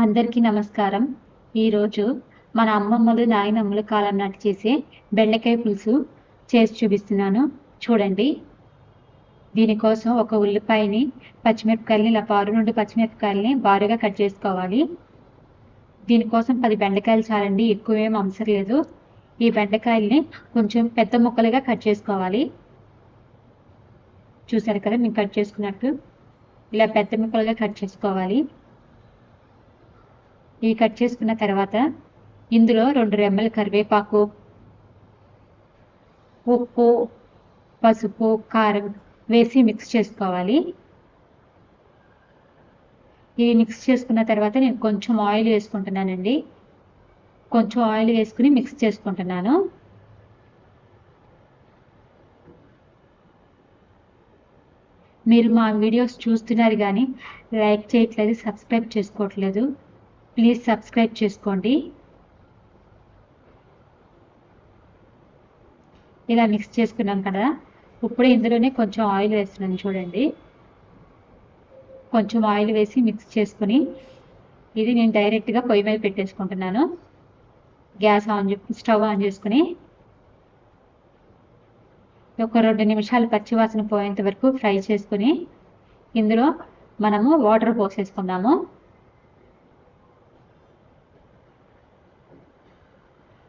అందరికీ నమస్కారం. ఈరోజు మన అమ్మమ్మలు, నాయనమ్మల కాలం నాటి చేసే బెండకాయ పులుసు చేసి చూపిస్తున్నాను. చూడండి. దీనికోసం ఒక ఉల్లిపాయని, పచ్చిమిరపకాయలని ఇలా పారు నుండి పచ్చిమిరపకాయలని బారుగా కట్ చేసుకోవాలి. దీనికోసం 10 బెండకాయలు చాలండి, ఎక్కువేం అవసరం లేదు. ఈ బెండకాయల్ని కొంచెం పెద్ద ముక్కలుగా కట్ చేసుకోవాలి. చూసారు కదా మేము కట్ చేసుకున్నట్టు. ఇలా పెద్ద ముక్కలుగా కట్ చేసుకోవాలి. ఇవి కట్ చేసుకున్న తర్వాత ఇందులో 2 రెమ్మల కరివేపాకు, ఉప్పు, పసుపు, కారం వేసి మిక్స్ చేసుకోవాలి. ఇవి మిక్స్ చేసుకున్న తర్వాత నేను కొంచెం ఆయిల్ వేసుకుంటున్నానండి. కొంచెం ఆయిల్ వేసుకుని మిక్స్ చేసుకుంటున్నాను. మీరు మా వీడియోస్ చూస్తున్నారు కానీ లైక్ చేయట్లేదు, సబ్స్క్రైబ్ చేసుకోవట్లేదు. ప్లీజ్ సబ్స్క్రైబ్ చేసుకోండి. ఇలా మిక్స్ చేసుకున్నాం కదా, ఇప్పుడు ఇందులోనే కొంచెం ఆయిల్ వేస్తున్నాను. చూడండి, కొంచెం ఆయిల్ వేసి మిక్స్ చేసుకుని ఇది నేను డైరెక్ట్గా పొయ్యి మీద పెట్టేసుకుంటున్నాను. స్టవ్ ఆన్ చేసుకుని ఒక 2 నిమిషాలు పచ్చివాసన పోయేంత వరకు ఫ్రై చేసుకుని ఇందులో మనము వాటర్ పోసేసుకుందాము.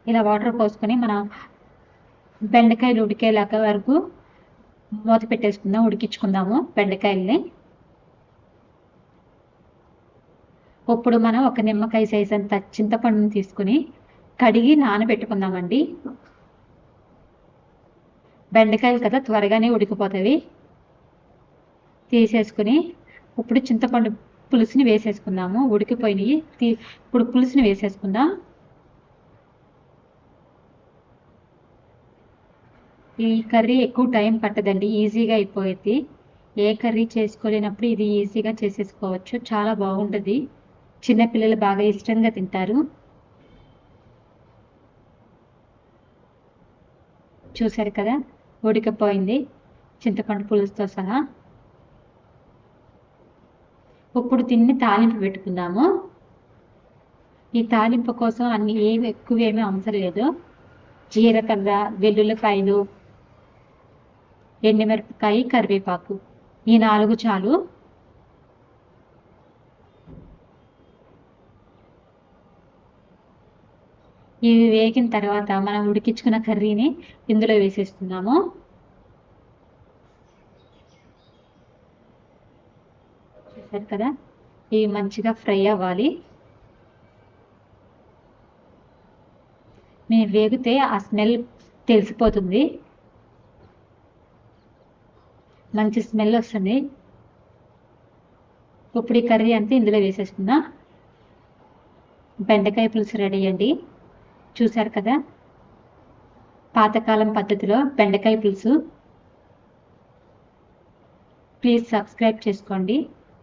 ఇలా వాటర్ పోసుకొని మనం బెండకాయలు ఉడికేలాగా వరకు మూత పెట్టేసుకుందాం, ఉడికించుకుందాము బెండకాయల్ని. ఇప్పుడు మనం ఒక నిమ్మకాయ సైజ్ అంత చింతపండుని తీసుకుని కడిగి నానబెట్టుకుందామండి. బెండకాయలు కదా త్వరగానే ఉడికిపోతాయి. తీసేసుకుని ఇప్పుడు చింతపండు పులుసుని వేసేసుకుందాము. ఉడికిపోయినాయి. ఇప్పుడు పులుసుని వేసేసుకుందాం. ఈ కర్రీ ఎక్కువ టైం పట్టదండి, ఈజీగా అయిపోయింది. ఏ కర్రీ చేసుకోలేనప్పుడు ఇది ఈజీగా చేసేసుకోవచ్చు. చాలా బాగుంటుంది. చిన్నపిల్లలు బాగా ఇష్టంగా తింటారు. చూసారు కదా, ఉడికిపోయింది చింతపండు పులుసుతో సహా. ఇప్పుడు దీన్ని తాలింపు పెట్టుకుందాము. ఈ తాలింపు కోసం ఏమి ఎక్కువేమీ అవసరం లేదు. జీలకర్ర, వెల్లుల్లిపాయలు, ఎండుమిరపకాయ, కరివేపాకు ఈ 4 చాలు. ఇవి వేగిన తర్వాత మనం ఉడికించుకున్న కర్రీని ఇందులో వేసేస్తున్నాము. చూసారు కదా, ఇవి మంచిగా ఫ్రై అవ్వాలి. మేము వేగితే ఆ స్మెల్ తెలిసిపోతుంది, మంచి స్మెల్ వస్తుంది. ఇప్పుడు ఈ కర్రీ అంతా ఇందులో వేసేసుకుందాం. బెండకాయ పులుసు రెడీ అండి. చూసారు కదా, పాతకాలం పద్ధతిలో బెండకాయ పులుసు. ప్లీజ్ సబ్స్క్రైబ్ చేసుకోండి.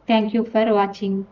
Thank you for watching.